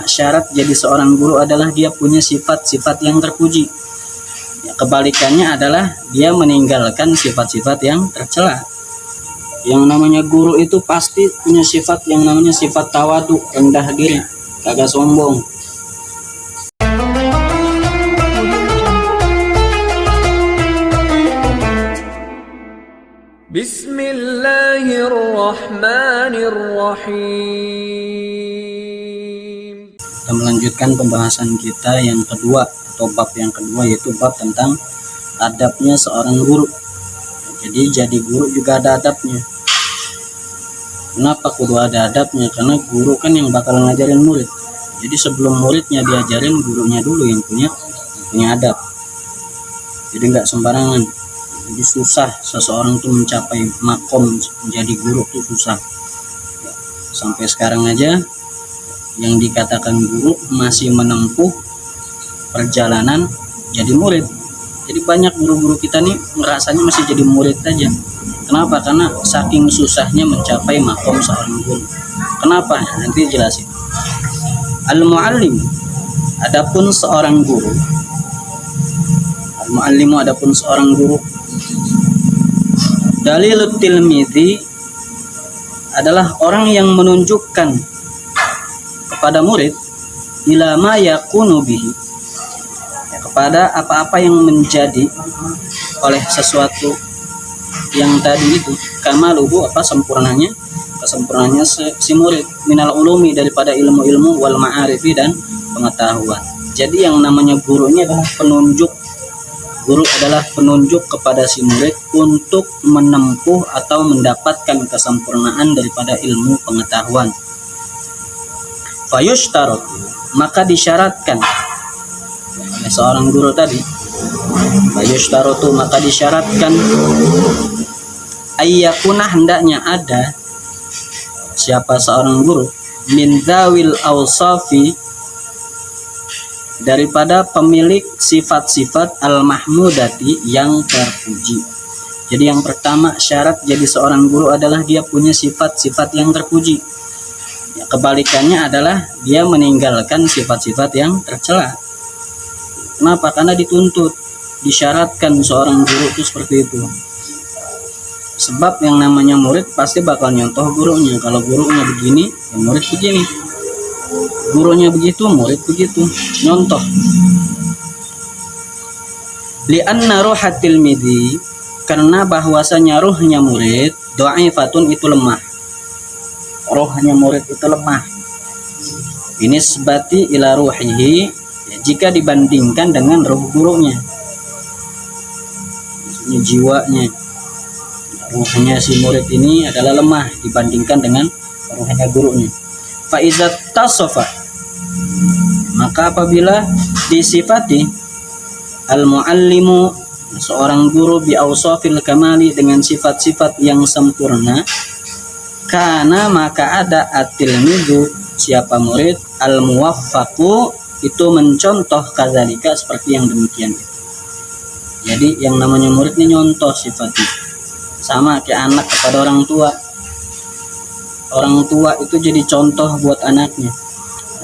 Syarat jadi seorang guru adalah dia punya sifat-sifat yang terpuji. Ya, kebalikannya adalah dia meninggalkan sifat-sifat yang tercela. Yang namanya guru itu pasti punya sifat yang namanya sifat tawadu, rendah diri, kagak sombong. Bismillahirrahmanirrahim. Kita melanjutkan pembahasan kita yang kedua atau bab yang kedua, yaitu bab tentang adabnya seorang guru. Jadi guru juga ada adabnya. Kenapa kudu ada adabnya? Karena guru kan yang bakal ngajarin murid. Jadi sebelum muridnya diajarin, gurunya dulu yang punya adab. Jadi nggak sembarangan. Jadi susah seseorang tuh mencapai makom menjadi guru tuh susah. Sampai sekarang aja yang dikatakan guru masih menempuh perjalanan jadi murid. Jadi banyak guru-guru kita nih merasanya masih jadi murid aja. Kenapa? Karena saking susahnya mencapai makom seorang guru. Kenapa? Nanti jelasin. Al-muallim, adapun seorang guru. Al-muallimu, adapun seorang guru. Dalilut tilmidhi adalah orang yang menunjukkan kepada murid ila ma yakunu bihi, ya, kepada apa-apa yang menjadi oleh sesuatu yang tadi itu, kamaluhu, kesempurnanya si murid, minal ulumi, daripada ilmu-ilmu, wal ma'arifi, dan pengetahuan. Jadi yang namanya guru ini adalah penunjuk. Guru adalah penunjuk kepada si murid untuk menempuh atau mendapatkan kesempurnaan daripada ilmu pengetahuan. Fayushtarot, maka disyaratkan oleh seorang guru tadi. Fayushtarotu, maka disyaratkan ayyakuna, hendaknya ada siapa seorang guru min dzawil awsafi, daripada pemilik sifat-sifat al-mahmudati, yang terpuji. Jadi yang pertama, syarat jadi seorang guru adalah dia punya sifat-sifat yang terpuji. Ya, kebalikannya adalah dia meninggalkan sifat-sifat yang tercela. Kenapa? Karena dituntut, disyaratkan seorang guru itu seperti itu. Sebab yang namanya murid pasti bakal nyontoh gurunya. Kalau gurunya begini, ya murid begini. Gurunya begitu, murid begitu, nyontoh. Li'anna ruhatil midhi, karena bahwasanya ruhnya murid, dha'ifatun, itu lemah. Ruhnya murid itu lemah. Ini sebati ila ruhihi, ya, jika dibandingkan dengan ruh gurunya. Maksudnya jiwanya, ruhnya si murid ini adalah lemah dibandingkan dengan ruhnya gurunya. Faizat tasofa, maka apabila disifati al-muallimu, seorang guru, bi awsafil kamali, dengan sifat-sifat yang sempurna, karena maka ada at-tilmidu, siapa murid, al-muwaffaqu, itu mencontoh kadzalika, seperti yang demikian itu. Jadi yang namanya murid ini nyontoh sifatnya, sama kayak anak kepada orang tua. Orang tua itu jadi contoh buat anaknya.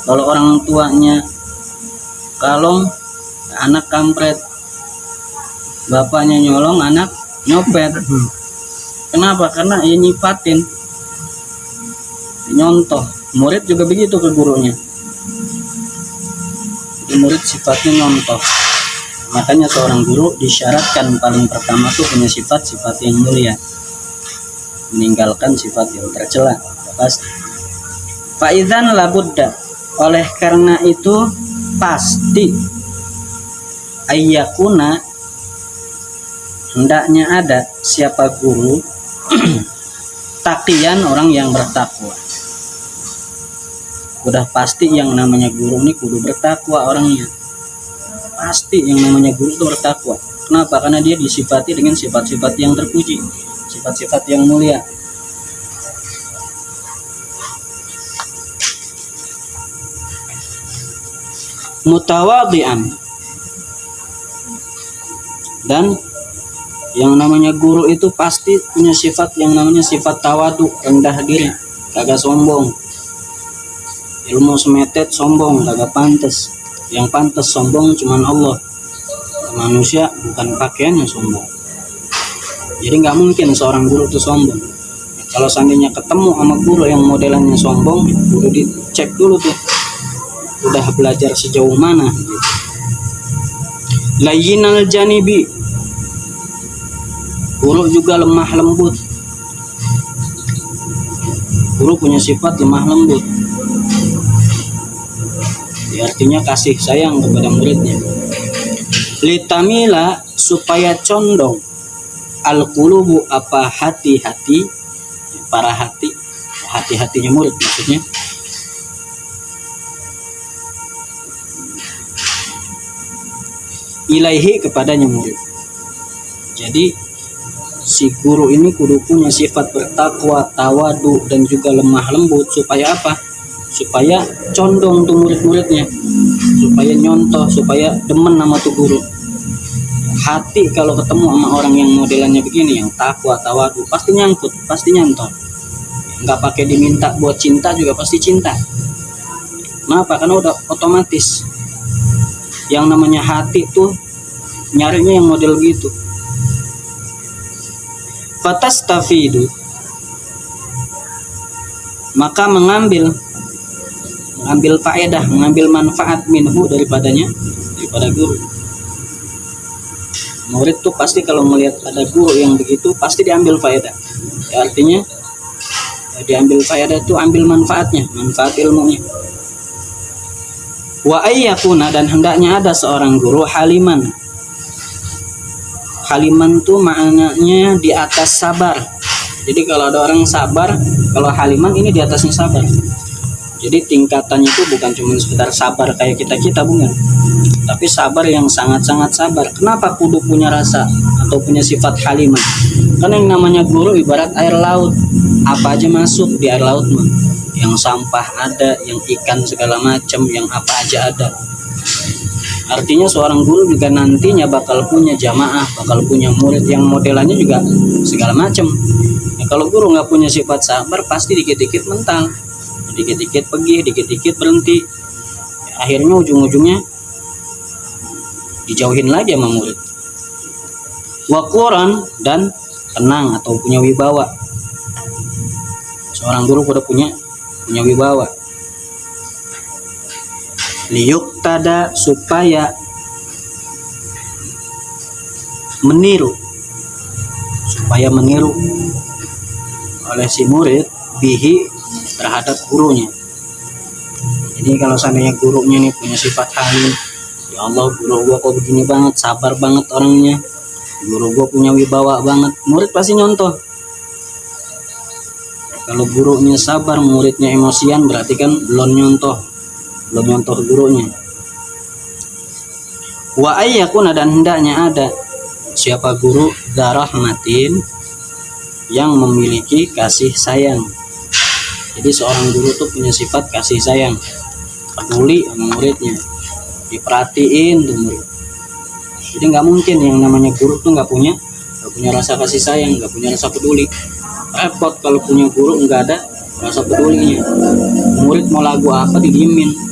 Kalau orang tuanya kalong, anak kampret. Bapaknya nyolong, anak nyopet. Kenapa? Karena ia nyipatin, nyontoh. Murid juga begitu ke gurunya. Jadi murid sifatnya nyontoh. Makanya seorang guru disyaratkan paling pertama tuh punya sifat-sifat yang mulia, meninggalkan sifat yang tercela. Pasti. Faidzan labudda, oleh karena itu pasti, ayyakuna, hendaknya ada siapa guru taqiyan, orang yang bertakwa. Udah pasti yang namanya guru ini kudu bertakwa orangnya. Pasti yang namanya guru itu bertakwa. Kenapa? Karena dia disifati dengan sifat-sifat yang terpuji, sifat-sifat yang mulia. Mutawadhi'an, dan yang namanya guru itu pasti punya sifat yang namanya sifat tawadu, rendah diri, kagak sombong. Ilmu semetet sombong kagak pantas. Yang pantas sombong cuman Allah. Manusia bukan pakaiannya sombong. Jadi nggak mungkin seorang guru itu sombong. Kalau seandainya ketemu sama guru yang modelannya sombong, kudu dicek dulu tuh udah belajar sejauh mana gitu. Layyinal janibi, guru juga lemah lembut. Guru punya sifat lemah lembut, ya, artinya kasih sayang kepada muridnya. Litamila, supaya condong al-qulubu, apa hati-hati, para hati-hatinya murid maksudnya, ilaihi, kepadanya murid. Jadi si guru ini kudu punya sifat bertakwa, tawadu, dan juga lemah lembut. Supaya apa? Supaya condong tuh murid-muridnya, supaya nyontoh, supaya demen sama tuh guru. Hati kalau ketemu sama orang yang modelannya begini, yang takwa, tawadu, pasti nyangkut, pasti nyantol. Nggak pakai diminta buat cinta juga pasti cinta. Kenapa? Karena udah otomatis. Yang namanya hati tuh nyarinya yang model gitu. Fatastafidu, maka mengambil faedah, mengambil manfaat minhu, daripada guru. Murid tuh pasti kalau melihat ada guru yang begitu pasti diambil faedah. Ya, artinya ya, diambil faedah itu ambil manfaatnya, manfaat ilmunya. Wa ayyakuna, dan hendaknya ada seorang guru haliman. Haliman tuh maknanya di atas sabar. Jadi kalau ada orang sabar, kalau haliman ini di atasnya sabar. Jadi tingkatannya itu bukan cuma sekedar sabar kayak kita bukan, tapi sabar yang sangat-sangat sabar. Kenapa kudu punya rasa atau punya sifat haliman? Karena yang namanya guru ibarat air laut, apa aja masuk di air laut mah. Yang sampah ada, yang ikan segala macam, yang apa aja ada. Artinya seorang guru juga nantinya bakal punya jamaah, bakal punya murid yang modelannya juga segala macam. Ya, kalau guru nggak punya sifat sabar, pasti dikit-dikit mental, dikit-dikit pergi, dikit-dikit berhenti. Ya, akhirnya ujung-ujungnya dijauhin lagi sama murid. Waquran, dan tenang atau punya wibawa. Seorang guru udah punya wibawa. Liyuktada, supaya meniru oleh si murid bihi, terhadap gurunya. Jadi kalau seandainya gurunya nih punya sifat halim, ya Allah, guru gua kok begini banget, sabar banget orangnya, guru gua punya wibawa banget, murid pasti nyontoh. Kalau gurunya sabar, muridnya emosian, berarti kan belum nyontoh gurunya. Wa ayyakuna, dan hendaknya ada siapa guru dzarahmatin, yang memiliki kasih sayang. Jadi seorang guru tuh punya sifat kasih sayang, peduli sama muridnya, diperhatiin tuh murid. Jadi nggak mungkin yang namanya guru tuh nggak punya rasa kasih sayang, nggak punya rasa peduli. Repot kalau punya guru nggak ada rasa pedulinya. Murid mau lagu apa didiemin.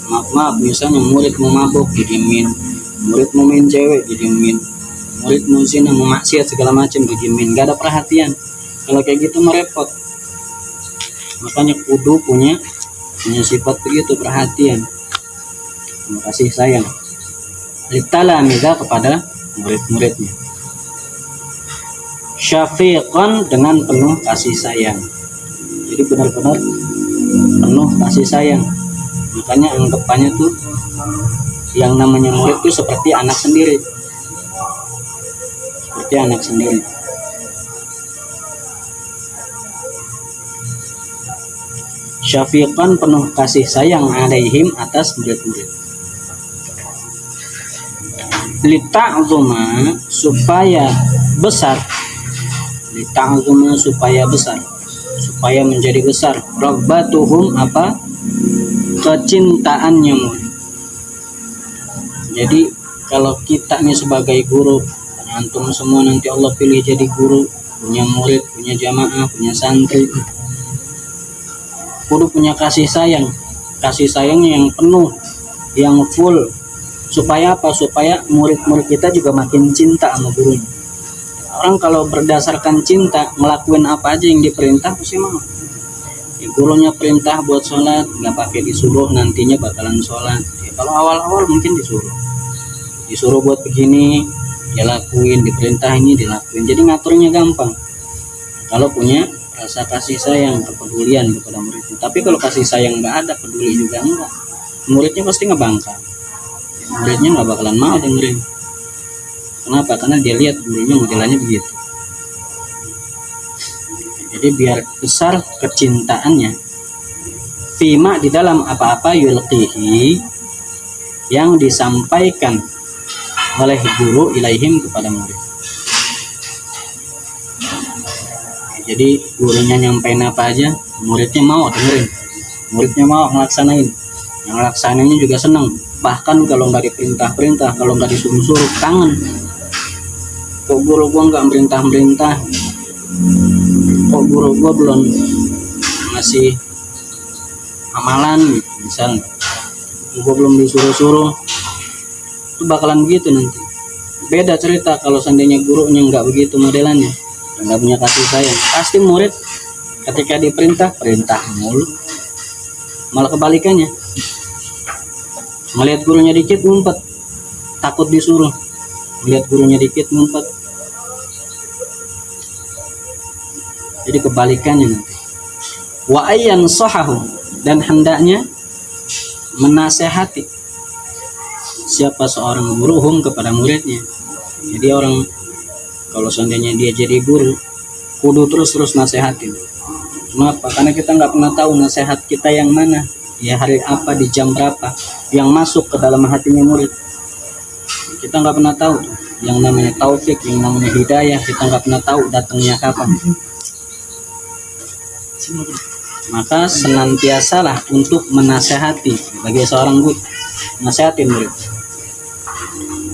Maaf, misalnya murid mau mabuk didiemin, murid mau main cewek didiemin, murid mau zina, mau maksiat segala macam didiemin, nggak ada perhatian. Kalau kayak gitu merepot. Makanya kudu punya sifat begitu, perhatian, kasih sayang. Litalamiza, kepada murid-muridnya. Syafiqan, dengan penuh kasih sayang. Jadi benar-benar penuh kasih sayang. Makanya anggapannya tuh yang namanya murid itu seperti anak sendiri. Syafiqan, penuh kasih sayang, alaihim, atas murid-murid. Lita'zuma, supaya besar. Lita'zuma, supaya besar, supaya menjadi besar. Rabbatuhum, apa? Kecintaannya murid. Jadi kalau kita nih sebagai guru, antum semua nanti Allah pilih jadi guru, punya murid, punya jamaah, punya santri, kudu punya kasih sayang kasih sayangnya yang penuh, yang full. Supaya apa? Supaya murid-murid kita juga makin cinta sama gurunya. Orang kalau berdasarkan cinta ngelakuin apa aja yang diperintah pasti mau. Gurunya perintah buat sholat, nggak pakai disuruh, nantinya bakalan sholat. Ya, kalau awal-awal mungkin disuruh buat begini, dia lakuin, diperintah ini dilakuin. Jadi ngaturnya gampang. Kalau punya rasa kasih sayang, kepedulian kepada muridnya. Tapi kalau kasih sayang nggak ada, peduli juga enggak, muridnya pasti ngebangkang. Muridnya nggak bakalan mau dengerin. Kenapa? Karena dia lihat gurunya modelannya begitu. Jadi biar besar kecintaannya, fima di dalam apa-apa yulqihi yang disampaikan oleh guru ilaihim kepada murid. Jadi gurunya nyampein apa aja, muridnya mau dengerin, muridnya mau ngelaksanain, yang ngelaksanainnya juga seneng. Bahkan kalau nggak diperintah-perintah, kalau nggak disuruh-suruh, kangen. Kok guru gua nggak merintah-merintah, kok guru gua belum ngasih amalan gitu, misalnya gua belum disuruh-suruh, itu bakalan begitu nanti. Beda cerita kalau seandainya gurunya nggak begitu modelannya, nggak punya kasih sayang, pasti murid ketika diperintah perintah mulu, malah kebalikannya. Melihat gurunya dikit ngumpet, takut disuruh. Melihat gurunya dikit ngumpet. Jadi kebalikannya nanti. Wa ayyan sahahu, dan hendaknya menasehati siapa seorang guru hum kepada muridnya. Jadi orang kalau seandainya dia jadi guru, kudu terus nasehatin. Kenapa? Karena kita nggak pernah tahu nasihat kita yang mana, ya hari apa, di jam berapa, yang masuk ke dalam hatinya murid. Kita nggak pernah tahu yang namanya taufik, yang namanya hidayah, kita nggak pernah tahu datangnya kapan. Maka senantiasalah untuk menasehati bagi seorang guru, nasihatin murid.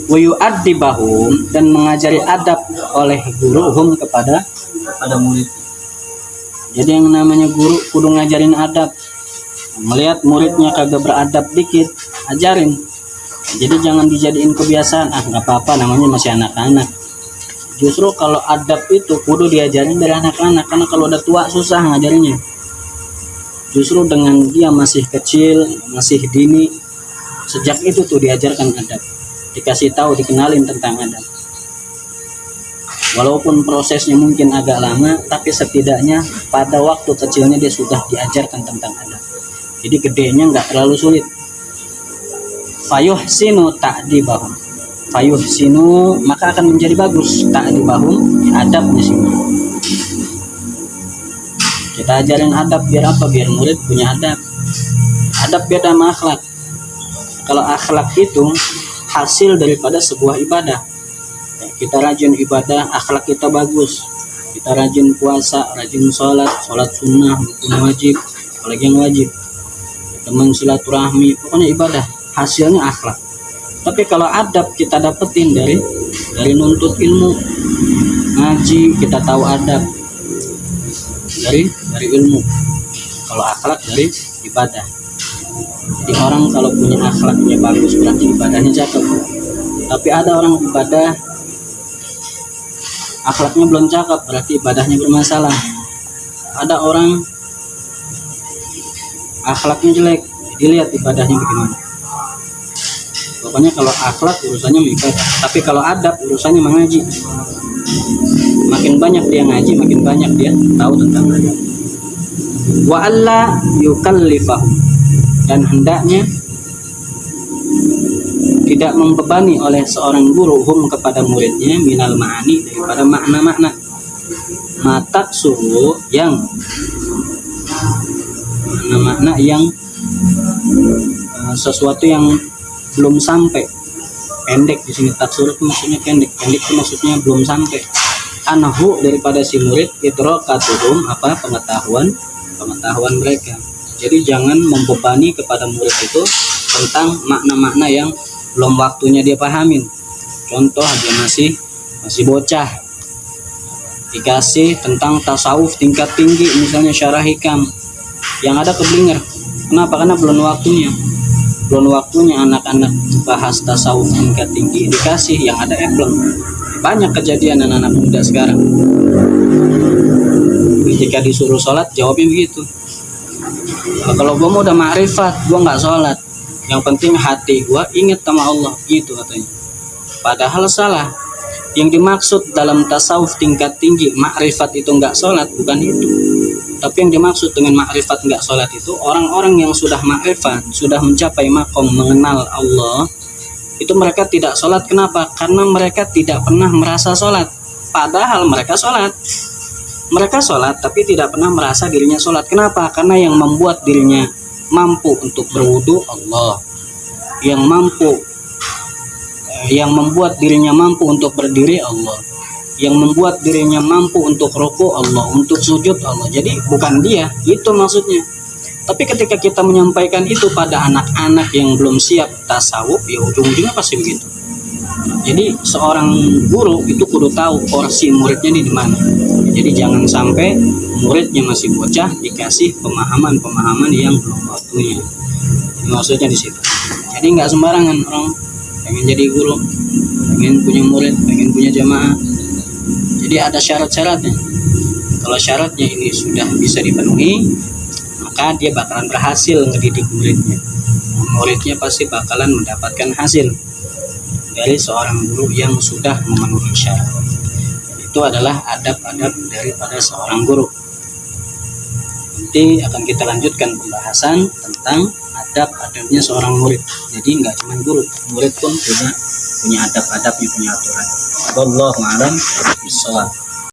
Wa yu'addibahum, dan mengajari adab oleh guru hum kepada murid. Jadi yang namanya guru kudu ngajarin adab. Melihat muridnya kagak beradab dikit, ajarin. Jadi jangan dijadiin kebiasaan, nggak apa-apa, namanya masih anak-anak. Justru kalau adab itu kudu diajarin dari anak-anak, karena kalau udah tua susah ngajarinnya. Justru dengan dia masih kecil, masih dini, sejak itu tuh diajarkan adab, dikasih tahu, dikenalin tentang adab. Walaupun prosesnya mungkin agak lama, tapi setidaknya pada waktu kecilnya dia sudah diajarkan tentang adab. Jadi gedenya nggak terlalu sulit. Fayuhsinu ta'dibahum, fayuhsinu, maka akan menjadi bagus ta'dibahum, adabnya sih. Kita ajarin adab biar apa? Biar murid punya adab. Adab beda sama akhlak. Kalau akhlak itu hasil daripada sebuah ibadah. Kita rajin ibadah, akhlak kita bagus. Kita rajin puasa, rajin sholat sunnah maupun wajib, apalagi yang wajib. Teman silaturahmi, pokoknya ibadah, hasilnya akhlak. Tapi kalau adab kita dapetin dari nuntut ilmu, ngaji, kita tahu adab dari ilmu. Kalau akhlak dari ibadah. Jadi orang kalau punya akhlaknya bagus berarti ibadahnya cakep. Tapi ada orang ibadah akhlaknya belum cakep, berarti ibadahnya bermasalah. Ada orang akhlaknya jelek, dilihat ibadahnya bagaimana. Pokoknya kalau akhlak urusannya ibadah, tapi kalau adab urusannya mengaji. Makin banyak dia ngaji, makin banyak dia tahu tentang adab. Wa alla yukallifahu, dan hendaknya tidak membebani oleh seorang guru hum kepada muridnya minal ma'ani, daripada makna-makna matak suhu, yang makna-makna yang sesuatu yang belum sampai. Pendek di sini taksur itu maksudnya pendek itu maksudnya belum sampai. Anhu, daripada si murid, idrakatuhum, apa, pengetahuan mereka. Jadi jangan membebani kepada murid itu tentang makna-makna yang belum waktunya dia pahamin. Contoh, dia masih bocah, dikasih tentang tasawuf tingkat tinggi, misalnya syarah hikam, yang ada keblinger, Kenapa? Karena belum waktunya anak-anak bahas tasawuf tingkat tinggi dikasih yang ada epleng. Banyak kejadian anak-anak muda sekarang ketika disuruh sholat jawabnya begitu. Kalau gue mau udah ma'rifat, gue nggak sholat, yang penting hati gue ingat sama Allah, gitu katanya. Padahal salah. Yang dimaksud dalam tasawuf tingkat tinggi ma'rifat itu nggak sholat, bukan itu. Tapi yang dimaksud dengan ma'rifat nggak sholat itu orang-orang yang sudah ma'rifat, sudah mencapai makom mengenal Allah, itu mereka tidak sholat. Kenapa? Karena mereka tidak pernah merasa sholat. Padahal mereka sholat. Mereka sholat tapi tidak pernah merasa dirinya sholat. Kenapa? Karena yang membuat dirinya mampu untuk berwudu Allah, yang membuat dirinya mampu untuk berdiri Allah, yang membuat dirinya mampu untuk ruku Allah, untuk sujud Allah. Jadi bukan dia, itu maksudnya. Tapi ketika kita menyampaikan itu pada anak-anak yang belum siap tasawuf, ya ujung-ujungnya pasti begitu. Jadi seorang guru itu kudu tahu porsi muridnya di mana. Jadi jangan sampai muridnya masih bocah dikasih pemahaman-pemahaman yang belum waktunya. Jadi maksudnya di situ. Jadi nggak sembarangan orang pengen jadi guru, pengen punya murid, pengen punya jamaah. Jadi ada syarat-syaratnya. Kalau syaratnya ini sudah bisa dipenuhi, maka dia bakalan berhasil ngedidik muridnya. Muridnya pasti bakalan mendapatkan hasil dari seorang guru yang sudah memenuhi syarat. Itu adalah adab-adab daripada seorang guru. Nanti akan kita lanjutkan pembahasan tentang adab-adabnya seorang murid. Jadi nggak cuma guru, murid pun punya adab-adabnya, punya aturan. Wallahu a'lam bishawab.